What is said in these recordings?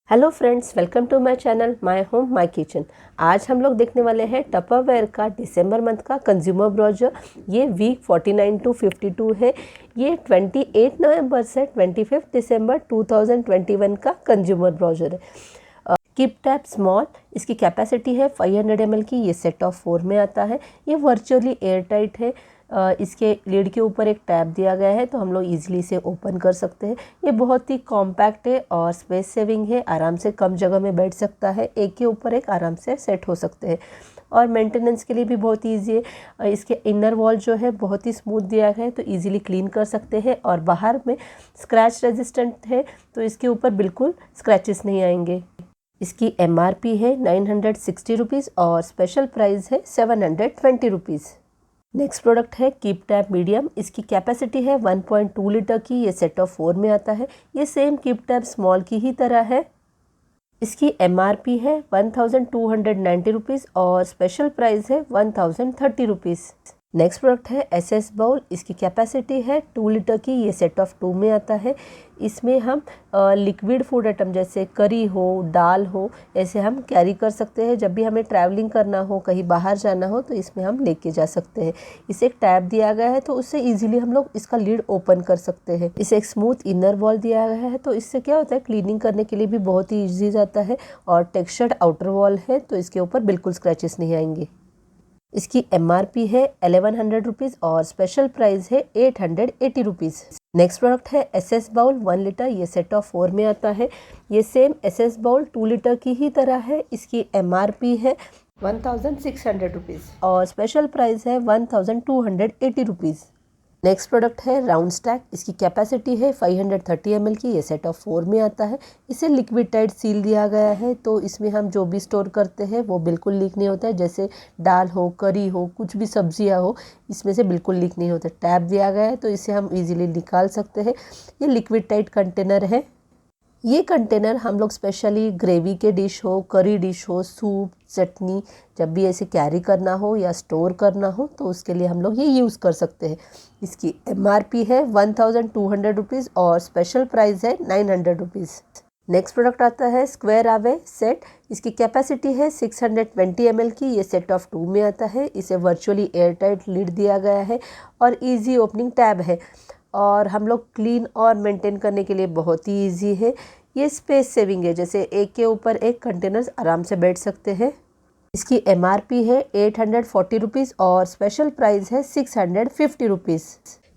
Hello friends, welcome to my channel my home my kitchen. आज हम लोग देखने वाले हैं टपरवेयर का दिसंबर मंथ का कंज्यूमर ब्राउजर। ये वीक 49 टू 52 है। ये 28 नवंबर से 25 दिसंबर 2021 का कंज्यूमर ब्राउजर है। कीप टैप स्मॉल, इसकी कैपेसिटी है 500 ml की। ये सेट ऑफ 4 में आता है। ये वर्चुअली एयर टाइट है। इसके लीड के ऊपर एक टैब दिया गया है तो हम लोग इजीली इसे ओपन कर सकते हैं। ये बहुत ही कॉम्पैक्ट है और स्पेस सेविंग है। आराम से कम जगह में बैठ सकता है, एक के ऊपर एक आराम से सेट हो सकते हैं। और मेंटेनेंस के लिए भी बहुत ईजी है। इसके इनर वॉल जो है बहुत ही स्मूथ दिया गया है तो इजीली क्लीन कर सकते हैं। और बाहर में स्क्रैच रेजिस्टेंट है तो इसके ऊपर बिल्कुल स्क्रैचेस नहीं आएंगे। इसकी MRP है 960 रुपीज़ और स्पेशल प्राइस है 720 रुपीज़। नेक्स्ट प्रोडक्ट है कीप टैप मीडियम। इसकी कैपेसिटी है 1.2 लीटर की। ये सेट ऑफ 4 में आता है। ये सेम कीप टैप स्मॉल की ही तरह है। इसकी MRP है 1290 रुपीज़ और स्पेशल प्राइस है 1030 रुपीज़। नेक्स्ट प्रोडक्ट है SS बाउल। इसकी कैपेसिटी है 2 लीटर की। ये सेट ऑफ 2 में आता है। इसमें हम लिक्विड फूड आइटम जैसे करी हो, दाल हो, ऐसे हम कैरी कर सकते हैं। जब भी हमें ट्रैवलिंग करना हो, कहीं बाहर जाना हो तो इसमें हम लेके जा सकते हैं। इसे एक टैब दिया गया है तो उससे इजीली हम लोग इसका लीड ओपन कर सकते हैं। इसे एक स्मूथ इनर वॉल दिया गया है तो इससे क्या होता है, क्लीनिंग करने के लिए भी बहुत ही ईजी जाता है। और टेक्सचर्ड आउटर वॉल है तो इसके ऊपर बिल्कुल स्क्रैचेस नहीं आएंगे। इसकी MRP है 1100 रुपीज़ और स्पेशल प्राइस है 880 रुपीज़। नेक्स्ट प्रोडक्ट है SS बाउल 1 लीटर। ये सेट ऑफ 4 में आता है। ये सेम SS बाउल 2 लीटर की ही तरह है। इसकी MRP है 1600 रुपीज़ और स्पेशल प्राइस है 1280 रुपीज़। नेक्स्ट प्रोडक्ट है राउंड स्टैक। इसकी कैपेसिटी है 530 ml की। ये सेट ऑफ 4 में आता है। इसे लिक्विड टाइट सील दिया गया है तो इसमें हम जो भी स्टोर करते हैं वो बिल्कुल लीक नहीं होता है। जैसे दाल हो, करी हो, कुछ भी सब्जियां हो, इसमें से बिल्कुल लीक नहीं होता। टैब दिया गया है तो इसे हम इजीली निकाल सकते हैं। ये लिक्विड टाइट कंटेनर है। ये कंटेनर हम लोग स्पेशली ग्रेवी के डिश हो, करी डिश हो, सूप, चटनी, जब भी ऐसे कैरी करना हो या स्टोर करना हो तो उसके लिए हम लोग ये यूज़ कर सकते हैं। इसकी MRP है 1200 रुपीज़ और स्पेशल प्राइस है 900 रुपीज़। नेक्स्ट प्रोडक्ट आता है स्क्वायर आवे सेट। इसकी कैपेसिटी है 620 ml की। ये सेट ऑफ 2 में आता है। इसे वर्चुअली एयर टाइट लीड दिया गया है और ईजी ओपनिंग टैब है। और हम लोग क्लीन और मेंटेन करने के लिए बहुत ही इजी है। ये स्पेस सेविंग है, जैसे एक के ऊपर एक कंटेनर्स आराम से बैठ सकते हैं। इसकी MRP है 840 रुपीज़ और स्पेशल प्राइस है 650 रुपीज़।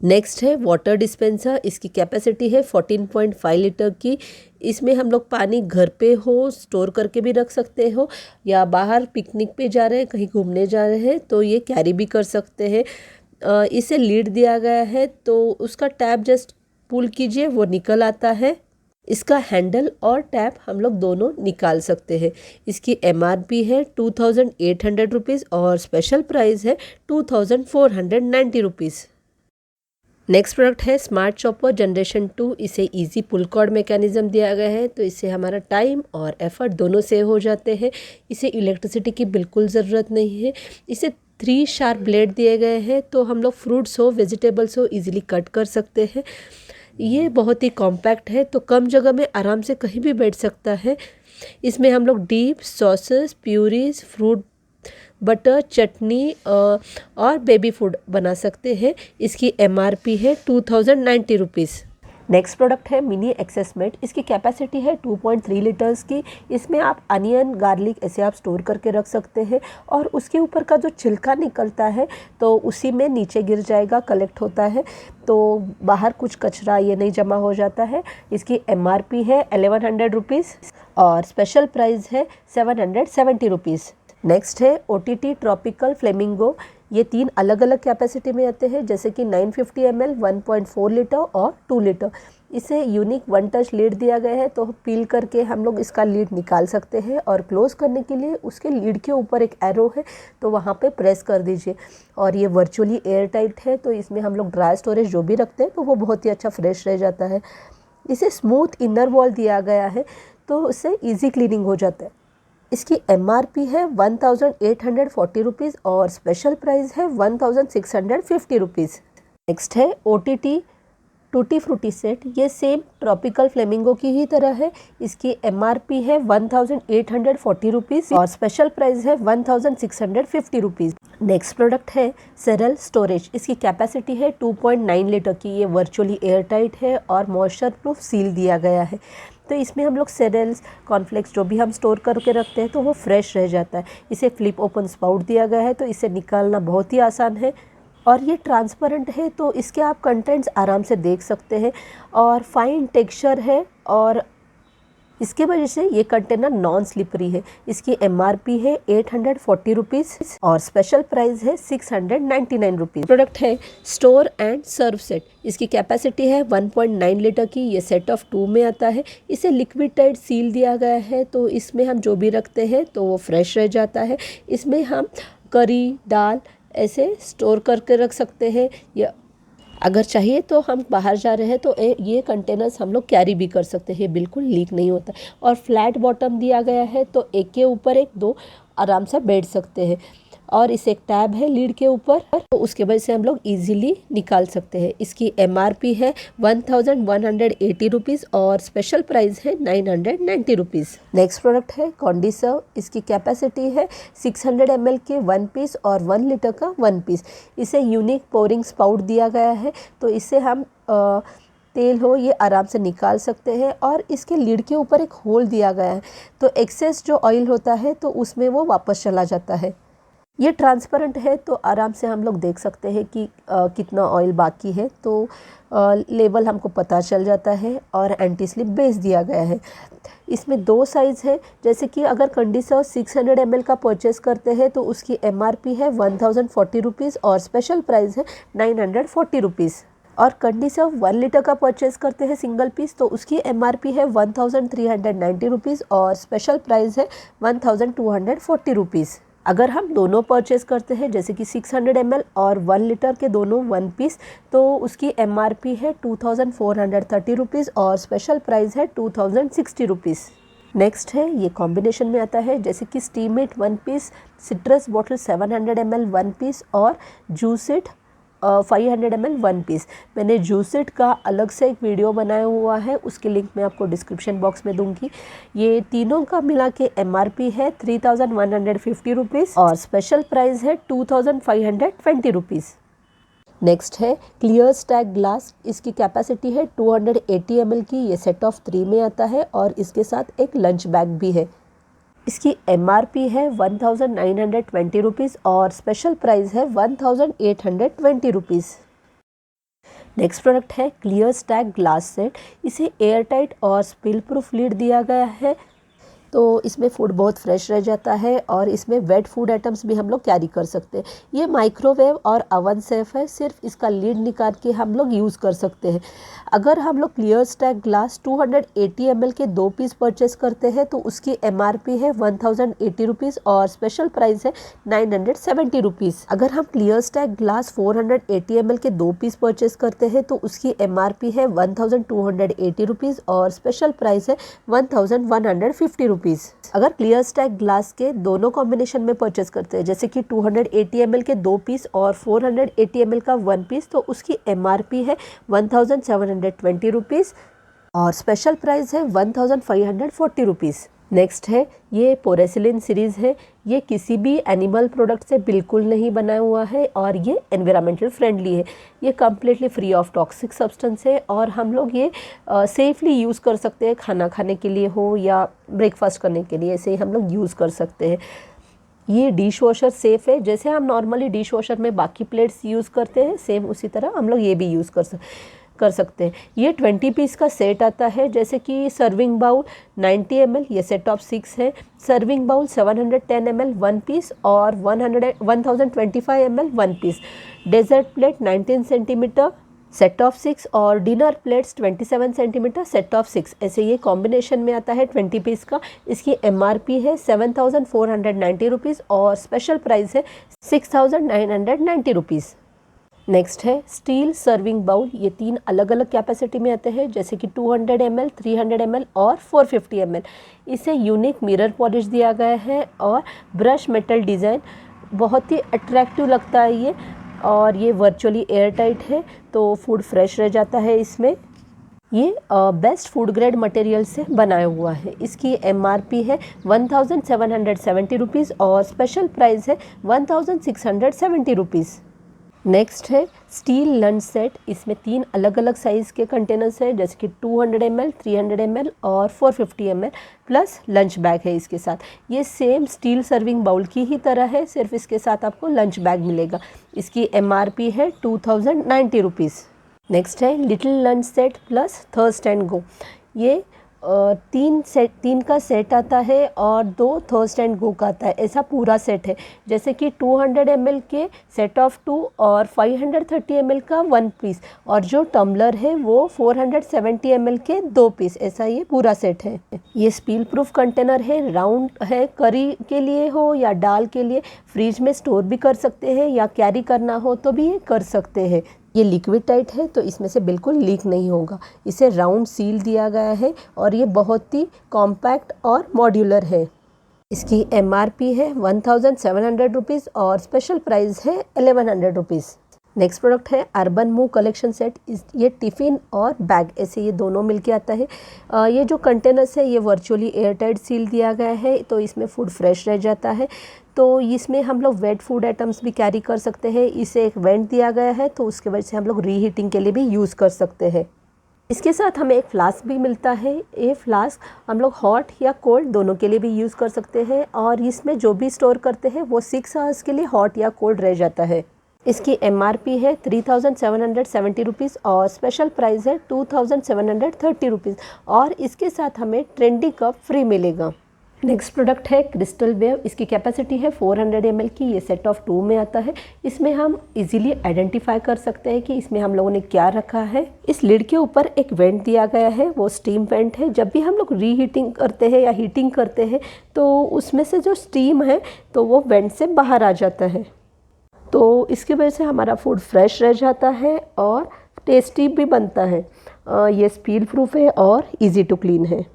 नेक्स्ट है वाटर डिस्पेंसर। इसकी कैपेसिटी है 14.5 लीटर की। इसमें हम लोग पानी घर पे हो स्टोर करके भी रख सकते हो या बाहर पिकनिक पे जा रहे हैं, कहीं घूमने जा रहे हैं तो ये कैरी भी कर सकते हैं। इसे लीड दिया गया है तो उसका टैब जस्ट पुल कीजिए, वो निकल आता है। इसका हैंडल और टैप हम लोग दोनों निकाल सकते हैं। इसकी MRP है 2800 रुपीज़ और स्पेशल प्राइस है 2490 रुपीज़। नेक्स्ट प्रोडक्ट है स्मार्ट चॉपर जनरेशन 2। इसे इजी पुल कॉर्ड मैकेनिज्म दिया गया है तो इससे हमारा टाइम और एफर्ट दोनों सेव हो जाते हैं। इसे इलेक्ट्रिसिटी की बिल्कुल ज़रूरत नहीं है। इसे 3 शार्प ब्लेड दिए गए हैं तो हम लोग फ्रूट्स हो, वेजिटेबल्स हो इजीली कट कर सकते हैं। ये बहुत ही कॉम्पैक्ट है तो कम जगह में आराम से कहीं भी बैठ सकता है। इसमें हम लोग deep sauces, purees, fruit butter, chutney और बेबी फूड बना सकते हैं। इसकी MRP है 2090 रुपीज़। नेक्स्ट प्रोडक्ट है मिनी एक्सेस मेट। इसकी कैपेसिटी है 2.3 लीटर्स की। इसमें आप अनियन, गार्लिक ऐसे आप स्टोर करके रख सकते हैं और उसके ऊपर का जो छिलका निकलता है तो उसी में नीचे गिर जाएगा, कलेक्ट होता है तो बाहर कुछ कचरा ये नहीं जमा हो जाता है। इसकी MRP है 1100 रुपीज़ और स्पेशल प्राइस है 770 रुपीज़। नेक्स्ट है OTT ट्रॉपिकल फ्लेमिंगो। ये 3 अलग अलग कैपेसिटी में आते हैं जैसे कि 950 ml, 1.4 लीटर और 2 लीटर। इसे यूनिक 1 टच लीड दिया गया है तो पील करके हम लोग इसका लीड निकाल सकते हैं और क्लोज करने के लिए उसके लीड के ऊपर एक एरो है तो वहाँ पे प्रेस कर दीजिए। और ये वर्चुअली एयर टाइट है तो इसमें हम लोग ड्राई स्टोरेज जो भी रखते हैं तो वो बहुत ही अच्छा फ्रेश रह जाता है। इसे स्मूथ इनर वॉल दिया गया है तो उससे ईजी क्लीनिंग हो जाता है। इसकी MRP है 1840 रुपीज़ और स्पेशल प्राइस है 1650 रुपीज़। नेक्स्ट है OTT टूटी फ्रूटी सेट, ये सेम ट्रॉपिकल फ्लेमिंगो की ही तरह है। इसकी MRP है 1840 रुपीज़ और स्पेशल प्राइस है 1650 रुपीज़। नेक्स्ट प्रोडक्ट है सेरल स्टोरेज। इसकी कैपेसिटी है 2.9 लीटर की। ये वर्चुअली एयर टाइट है और मॉइस्चर प्रूफ सील दिया गया है। तो इसमें हम लोग सेरेल्स, कॉर्नफ्लेक्स जो भी हम स्टोर करके रखते हैं तो वो फ्रेश रह जाता है। इसे फ्लिप ओपन स्पाउट दिया गया है तो इसे निकालना बहुत ही आसान है और ये ट्रांसपेरेंट है तो इसके आप कंटेंट्स आराम से देख सकते हैं और फाइन टेक्सचर है और इसके वजह से ये कंटेनर नॉन स्लिपरी है। इसकी MRP है 840 रुपीज़ और स्पेशल प्राइस है 699 रुपीज़। प्रोडक्ट है स्टोर एंड सर्व सेट। इसकी कैपेसिटी है 1.9 लीटर की। ये सेट ऑफ 2 में आता है। इसे लिक्विड टाइट सील दिया गया है तो इसमें हम जो भी रखते हैं तो वो फ्रेश रह जाता है। इसमें हम करी, दाल ऐसे स्टोर करके रख सकते हैं या अगर चाहिए तो हम बाहर जा रहे हैं तो ये कंटेनर्स हम लोग कैरी भी कर सकते हैं, बिल्कुल लीक नहीं होता। और फ्लैट बॉटम दिया गया है तो एक के ऊपर एक दो आराम से बैठ सकते हैं और इसे एक टैब है लीड के ऊपर तो उसके वजह से हम लोग इजीली निकाल सकते हैं। इसकी MRP है 1180 रुपीज़ और स्पेशल प्राइस है 990 रुपीज़। नेक्स्ट प्रोडक्ट है कॉन्डिसर्व। इसकी कैपेसिटी है 600 ml के 1 पीस और 1 लीटर का 1 पीस। इसे यूनिक पोरिंग स्पाउट दिया गया है तो इससे हम तेल हो ये आराम से निकाल सकते हैं और इसके लीड के ऊपर एक होल दिया गया है तो एक्सेस जो ऑयल होता है तो उसमें वो वापस चला जाता है। ये ट्रांसपेरेंट है तो आराम से हम लोग देख सकते हैं कि कितना ऑयल बाकी है तो लेवल हमको पता चल जाता है और एंटी स्लिप बेस दिया गया है। इसमें 2 साइज़ है, जैसे कि अगर कंडीसर्व 600 ml का परचेस करते हैं तो उसकी MRP है 1040 रुपीज़ और स्पेशल प्राइस है 940 रुपीज़। और कंडीसर्व 1 लीटर का परचेस करते हैं सिंगल पीस तो उसकी MRP है 1390 रुपीज़ और स्पेशल प्राइस है 1240 रुपीज़। अगर हम दोनों परचेस करते हैं जैसे कि 600 ml और 1 लीटर के दोनों 1 पीस तो उसकी MRP है 2430 रुपीज़ और स्पेशल प्राइस है 2060 रुपीज़। नेक्स्ट है ये कॉम्बिनेशन में आता है जैसे कि steam it 1 piece, citrus bottle 700 ml 1 piece और जूस इट 500 ml 1 पीस। मैंने जूसिट का अलग से एक वीडियो बनाया हुआ है, उसकी लिंक मैं आपको डिस्क्रिप्शन बॉक्स में दूंगी। ये तीनों का मिला के MRP है 3150 रुपीज़ और स्पेशल प्राइस है 2520 रुपीज़। नेक्स्ट है क्लियर स्टैक ग्लास। इसकी कैपेसिटी है 280 ml की। ये सेट ऑफ 3 में आता है और इसके साथ एक लंच बैग भी है। इसकी MRP है 1920 रुपीज़ और स्पेशल प्राइस है 1820 रुपीज़। नेक्स्ट प्रोडक्ट है क्लियर स्टैक ग्लास सेट। इसे एयर टाइट और स्पिल प्रूफ लिड दिया गया है तो इसमें फूड बहुत फ्रेश रह जाता है और इसमें वेट फूड आइटम्स भी हम लोग कैरी कर सकते हैं। ये माइक्रोवेव और अवन सेफ है, सिर्फ इसका लीड निकाल के हम लोग यूज़ कर सकते हैं। अगर हम लोग क्लियर स्टैक ग्लास 280 ml के 2 पीस परचेस करते हैं तो उसकी MRP है 1080 रुपीज़ और स्पेशल प्राइस है 970 रुपीज़। अगर हम क्लियर स्टैक ग्लास 480 ml के 2 पीस परचेस करते हैं तो उसकी MRP है 1280 रुपीज़ और स्पेशल प्राइस है 1150 रुपीज़। अगर क्लियर स्टैक ग्लास के दोनों कॉम्बिनेशन में परचेस करते हैं जैसे कि 280 ml के 2 पीस और 480 ml का 1 पीस तो उसकी MRP है 1720 रुपीज़ और स्पेशल प्राइस है 1540 रुपीज़। नेक्स्ट है ये पोरेसिलिन सीरीज़ है। ये किसी भी एनिमल प्रोडक्ट से बिल्कुल नहीं बना हुआ है और ये एनवायरमेंटल फ्रेंडली है। ये completely free of toxic substance है और हम लोग ये सेफली यूज़ कर सकते हैं, खाना खाने के लिए हो या ब्रेकफास्ट करने के लिए, ऐसे ही हम लोग यूज़ कर सकते हैं। ये डिश वॉशर सेफ़ है, जैसे हम नॉर्मली डिश वॉशर में बाकी प्लेट्स यूज़ करते हैं सेम उसी तरह हम लोग ये भी यूज़ कर सकते हैं। ये 20 पीस का सेट आता है जैसे कि सर्विंग बाउल 90 ml, ये सेट ऑफ 6 है। सर्विंग बाउल 710 ml 1 पीस और 1025 ml 1 piece. Dessert plate 19 centimetre set of 6 और dinner plates 27 centimetre set of 6। ऐसे ये कॉम्बिनेशन में आता है 20 पीस का। इसकी MRP है 7490 रुपीज़ और स्पेशल प्राइस है 6990 रुपीज़। नेक्स्ट है स्टील सर्विंग बाउल। ये 3 अलग अलग कैपेसिटी में आते हैं जैसे कि 200 ml, 300 ml और 450 ml। इसे यूनिक मिरर पॉलिश दिया गया है और ब्रश मेटल डिज़ाइन बहुत ही अट्रैक्टिव लगता है ये और ये वर्चुअली एयर टाइट है तो फूड फ्रेश रह जाता है इसमें। ये बेस्ट फूड ग्रेड मटेरियल से बनाया हुआ है। इसकी MRP है 1770 रुपीज़ और स्पेशल प्राइस है 1670 रुपीज़। नेक्स्ट है स्टील लंच सेट। इसमें 3 अलग अलग साइज़ के कंटेनर्स है, जैसे कि 200 ml, 300 ml और 450 ml, प्लस लंच बैग है इसके साथ। ये सेम स्टील सर्विंग बाउल की ही तरह है, सिर्फ इसके साथ आपको लंच बैग मिलेगा। इसकी MRP है 2090 रुपीज़। नेक्स्ट है little lunch set plus thirst and go. ये 3 का सेट आता है और 2 थर्स्ट एंड गो का आता है, ऐसा पूरा सेट है। जैसे कि 200 ml के सेट ऑफ 2 और 530 ml का 1 पीस, और जो टम्बलर है वो 470 ml के 2 पीस, ऐसा ये पूरा सेट है। ये स्पील प्रूफ कंटेनर है, राउंड है, करी के लिए हो या दाल के लिए फ्रिज में स्टोर भी कर सकते हैं, या कैरी करना हो तो भी ये कर सकते हैं। ये लिक्विड टाइट है तो इसमें से बिल्कुल लीक नहीं होगा। इसे राउंड सील दिया गया है और ये बहुत ही कॉम्पैक्ट और मॉड्यूलर है। इसकी MRP है 1700 रुपीज़ और स्पेशल प्राइस है 1100 रुपीज़। नेक्स्ट प्रोडक्ट है अर्बन मूव कलेक्शन सेट। ये टिफ़िन और बैग ऐसे ये दोनों मिलके आता है। ये जो कंटेनर्स है ये वर्चुअली एयरटाइट सील दिया गया है, तो इसमें फूड फ्रेश रह जाता है। तो इसमें हम लोग वेट फूड आइटम्स भी कैरी कर सकते हैं। इसे एक वेंट दिया गया है तो उसके वजह से हम लोग रीहीटिंग के लिए भी यूज़ कर सकते हैं। इसके साथ हमें एक फ्लास्क भी मिलता है। ये फ्लास्क हम लोग हॉट या कोल्ड दोनों के लिए भी यूज़ कर सकते हैं, और इसमें जो भी स्टोर करते हैं वो 6 आवर्स के लिए हॉट या कोल्ड रह जाता है। इसकी MRP है 3770 रुपीज़ और स्पेशल प्राइस है 2730 रुपीज़, और इसके साथ हमें ट्रेंडी कप फ्री मिलेगा। नेक्स्ट प्रोडक्ट है क्रिस्टल वेव। इसकी कैपेसिटी है 400 ml की। ये सेट ऑफ 2 में आता है। इसमें हम इजीली आइडेंटिफाई कर सकते हैं कि इसमें हम लोगों ने क्या रखा है। इस लिड के ऊपर एक वेंट दिया गया है, वो स्टीम वेंट है। जब भी हम लोग रीहीटिंग करते हैं या हीटिंग करते हैं तो उसमें से जो स्टीम है तो वो वेंट से बाहर आ जाता है, तो इसकी वजह से हमारा फूड फ्रेश रह जाता है और टेस्टी भी बनता है। ये स्पील प्रूफ है और इजी टू क्लीन है।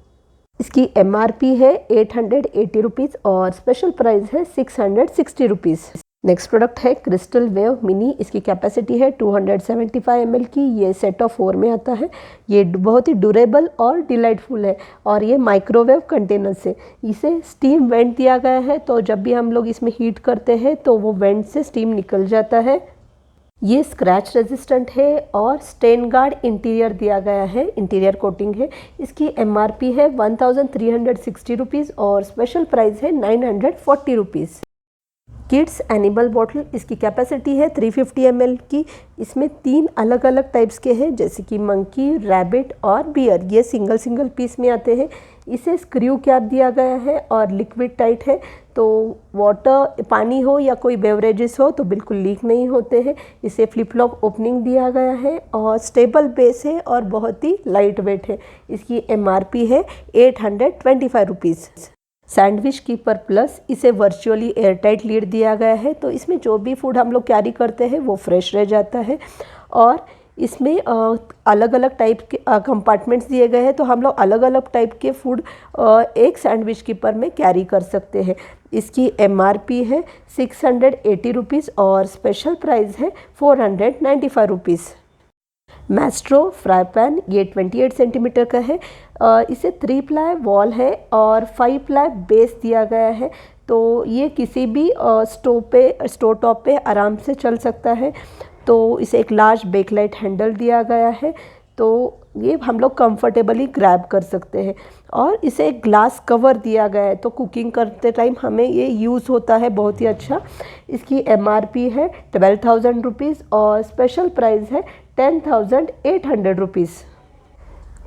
इसकी MRP है 880 रुपीज़ और स्पेशल प्राइस है 660 रुपीज़। नेक्स्ट प्रोडक्ट है क्रिस्टल वेव मिनी। इसकी कैपेसिटी है 275 ml की। ये सेट ऑफ 4 में आता है। ये बहुत ही ड्यूरेबल और डिलाइटफुल है, और ये माइक्रोवेव कंटेनर से इसे स्टीम वेंट दिया गया है, तो जब भी हम लोग इसमें हीट करते हैं तो वो वेंट से स्टीम निकल जाता है। ये स्क्रैच रेजिस्टेंट है और स्टेन गार्ड इंटीरियर दिया गया है, इंटीरियर कोटिंग है। इसकी MRP है 1360 रुपीज़ और स्पेशल प्राइस है 940 रुपीज़। Kids animal bottle. इसकी कैपेसिटी है 350 ml की। इसमें 3 अलग अलग टाइप्स के हैं, जैसे कि मंकी, रैबिट और बियर। ये सिंगल पीस में आते हैं। इसे स्क्रू कैप दिया गया है और लिक्विड टाइट है, तो वाटर, पानी हो या कोई बेवरेजेस हो तो बिल्कुल लीक नहीं होते हैं। इसे फ्लिप फ्लॉप ओपनिंग दिया गया है और स्टेबल बेस है और बहुत ही लाइट वेट है। इसकी MRP है 825 रुपीज़। Sandwich keeper plus. इसे वर्चुअली एयरटाइट लीड दिया गया है, तो इसमें जो भी फूड हम लोग कैरी करते हैं वो फ्रेश रह जाता है, और इसमें अलग अलग टाइप के कंपार्टमेंट्स दिए गए हैं, तो हम लोग अलग अलग टाइप के फूड एक सैंडविच कीपर में कैरी कर सकते हैं। इसकी MRP है 680 रुपीज़ और स्पेशल प्राइस है 495 रुपीज़। Maestro fry pan. ये 28 सेंटीमीटर का है। इसे 3 प्लाई वॉल है और 5 प्लाई बेस दिया गया है, तो ये किसी भी स्टोव टॉप पे आराम से चल सकता है। तो इसे एक लार्ज बेकलाइट हैंडल दिया गया है, तो ये हम लोग कंफर्टेबली ग्रैब कर सकते हैं, और इसे एक ग्लास कवर दिया गया है, तो कुकिंग करते टाइम हमें ये यूज़ होता है बहुत ही अच्छा। इसकी MRP है 12,000 रुपीज़ और स्पेशल प्राइस है 10,800 rupees.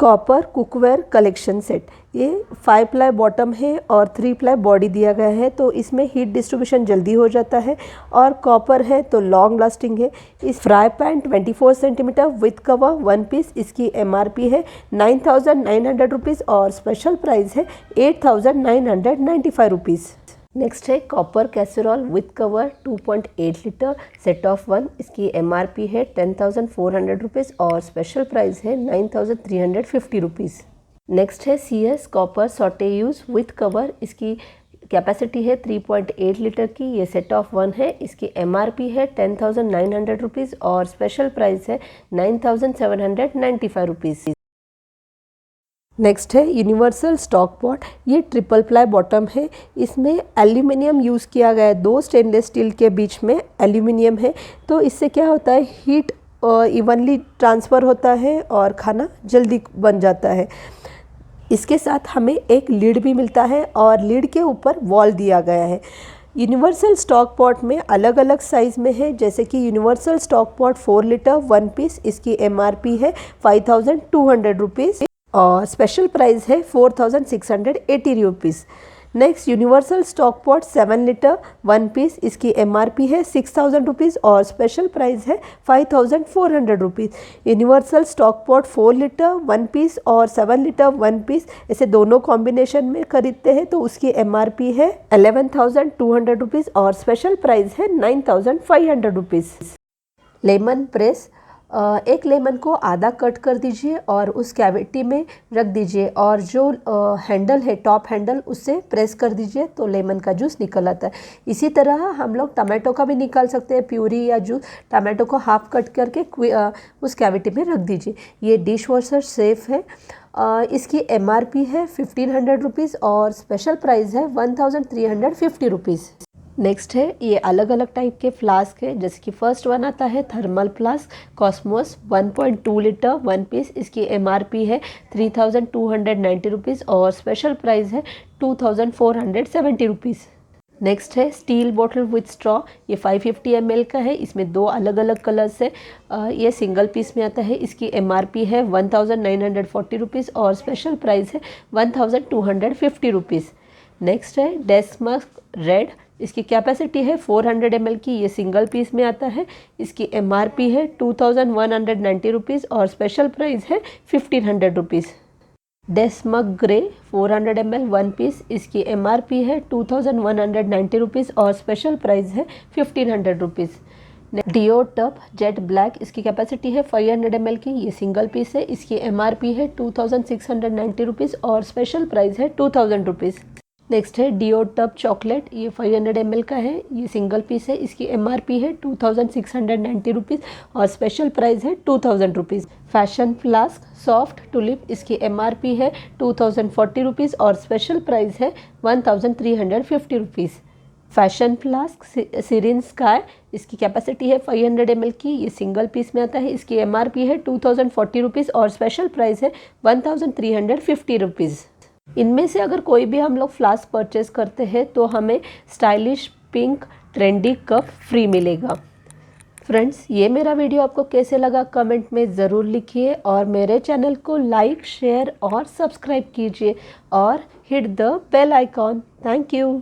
Copper cookware collection set. ये 5 प्लाई बॉटम है और 3 प्लाई बॉडी दिया गया है, तो इसमें हीट डिस्ट्रीब्यूशन जल्दी हो जाता है, और कॉपर है तो लॉन्ग लास्टिंग है। इस fry pan 24 centimetre with cover 1 piece. इसकी MRP है 9,900 रुपीज़ और स्पेशल प्राइस है 8,995 रुपीज़। नेक्स्ट है copper casserole with cover 2.8 litre set of 1। इसकी MRP है 10,400 रुपीज़ और स्पेशल प्राइस है 9,350 रुपीज़। नेक्स्ट है CS copper sauteuse with cover. इसकी कैपेसिटी है 3.8 लीटर की। ये सेट ऑफ 1 है। इसकी MRP है 10,900 रुपीज़ और स्पेशल प्राइस है 9,795 रुपीज़। नेक्स्ट है यूनिवर्सल स्टॉक पॉट। ये ट्रिपल प्लाई बॉटम है। इसमें एल्यूमिनियम यूज़ किया गया है। 2 स्टेनलेस स्टील के बीच में एल्यूमिनियम है, तो इससे क्या होता है, हीट इवनली ट्रांसफ़र होता है और खाना जल्दी बन जाता है। इसके साथ हमें एक लीड भी मिलता है और लीड के ऊपर वॉल दिया गया है। यूनिवर्सल स्टॉक पॉट में अलग अलग साइज़ में है, जैसे कि universal stock pot 4 litre 1 piece, इसकी MRP है 5,200 रुपीज़ और स्पेशल प्राइस है 4,680 rupees. Next universal stock pot 7 litre 1 piece, इसकी MRP है 6,000 रुपीज़ और स्पेशल प्राइस है 5,400 rupees. Universal stock pot 4 litre 1 piece और 7 लीटर 1 पीस, ऐसे दोनों कॉम्बिनेशन में खरीदते हैं तो उसकी MRP है 11,200 रुपीज़ और स्पेशल प्राइस है 9,500 रुपीज़। Lemon press. एक लेमन को आधा कट कर दीजिए और उस कैविटी में रख दीजिए और जो हैंडल है, टॉप हैंडल, उससे प्रेस कर दीजिए तो लेमन का जूस निकल आता है। इसी तरह हम लोग टमाटो का भी निकाल सकते हैं, प्यूरी या जूस। टमाटो को हाफ कट करके उस कैविटी में रख दीजिए। ये डिश वॉशर सेफ है। इसकी MRP है 1,500 रुपीज़ और स्पेशल प्राइस है 1,350 रुपीज़। नेक्स्ट है, ये अलग अलग टाइप के फ्लास्क है, जैसे कि फर्स्ट वन आता है thermal flask cosmos 1.2 litre 1 piece, इसकी MRP है 3,290 रुपीज़ और स्पेशल प्राइस है 2,470 रुपीज़। नेक्स्ट है स्टील बॉटल विथ स्ट्रॉ। ये 550 ml का है। इसमें 2 अलग अलग कलर्स है। ये सिंगल पीस में आता है। इसकी MRP है 1,940 रुपीज़ और स्पेशल प्राइस है 1,250 रुपीज़। नेक्स्ट है डेस्क मास्क रेड। इसकी कैपेसिटी है 400 ml की। ये सिंगल पीस में आता है। इसकी MRP है 2,190 रुपीज़ और स्पेशल प्राइस है 1,500 रुपीज़। डेस्मक ग्रे 400 ml 1 पीस, इसकी MRP है 2,190 रुपीज़ और स्पेशल प्राइस है 1,500 रुपीज़। डिओ टप जेट ब्लैक। इसकी कैपेसिटी है 500 ml की। ये सिंगल पीस है। इसकी MRP है 2,690 रुपीज़ और स्पेशल प्राइस है 2,000 रुपीज़। नेक्स्ट है डिओ टप चॉकलेट। ये 500 ml का है। ये सिंगल पीस है। इसकी MRP है 2,690 रुपीज़ और स्पेशल प्राइस है 2,000 rupees. Fashion flask soft tulip. इसकी MRP है 2,040 रुपीज़ और स्पेशल प्राइस है 1,350 rupees. Fashion flask Sirin sky. इसकी कैपेसिटी है 500 ml की। ये सिंगल पीस में आता है। इसकी MRP है 2,040 रुपीज़ और स्पेशल प्राइस है 1,350 रुपीज़। इनमें से अगर कोई भी हम लोग फ्लास्क परचेज करते हैं तो हमें stylish pink trendy cup free मिलेगा। फ्रेंड्स, ये मेरा वीडियो आपको कैसे लगा कमेंट में ज़रूर लिखिए और मेरे चैनल को लाइक, शेयर और सब्सक्राइब कीजिए और hit the bell icon. Thank you.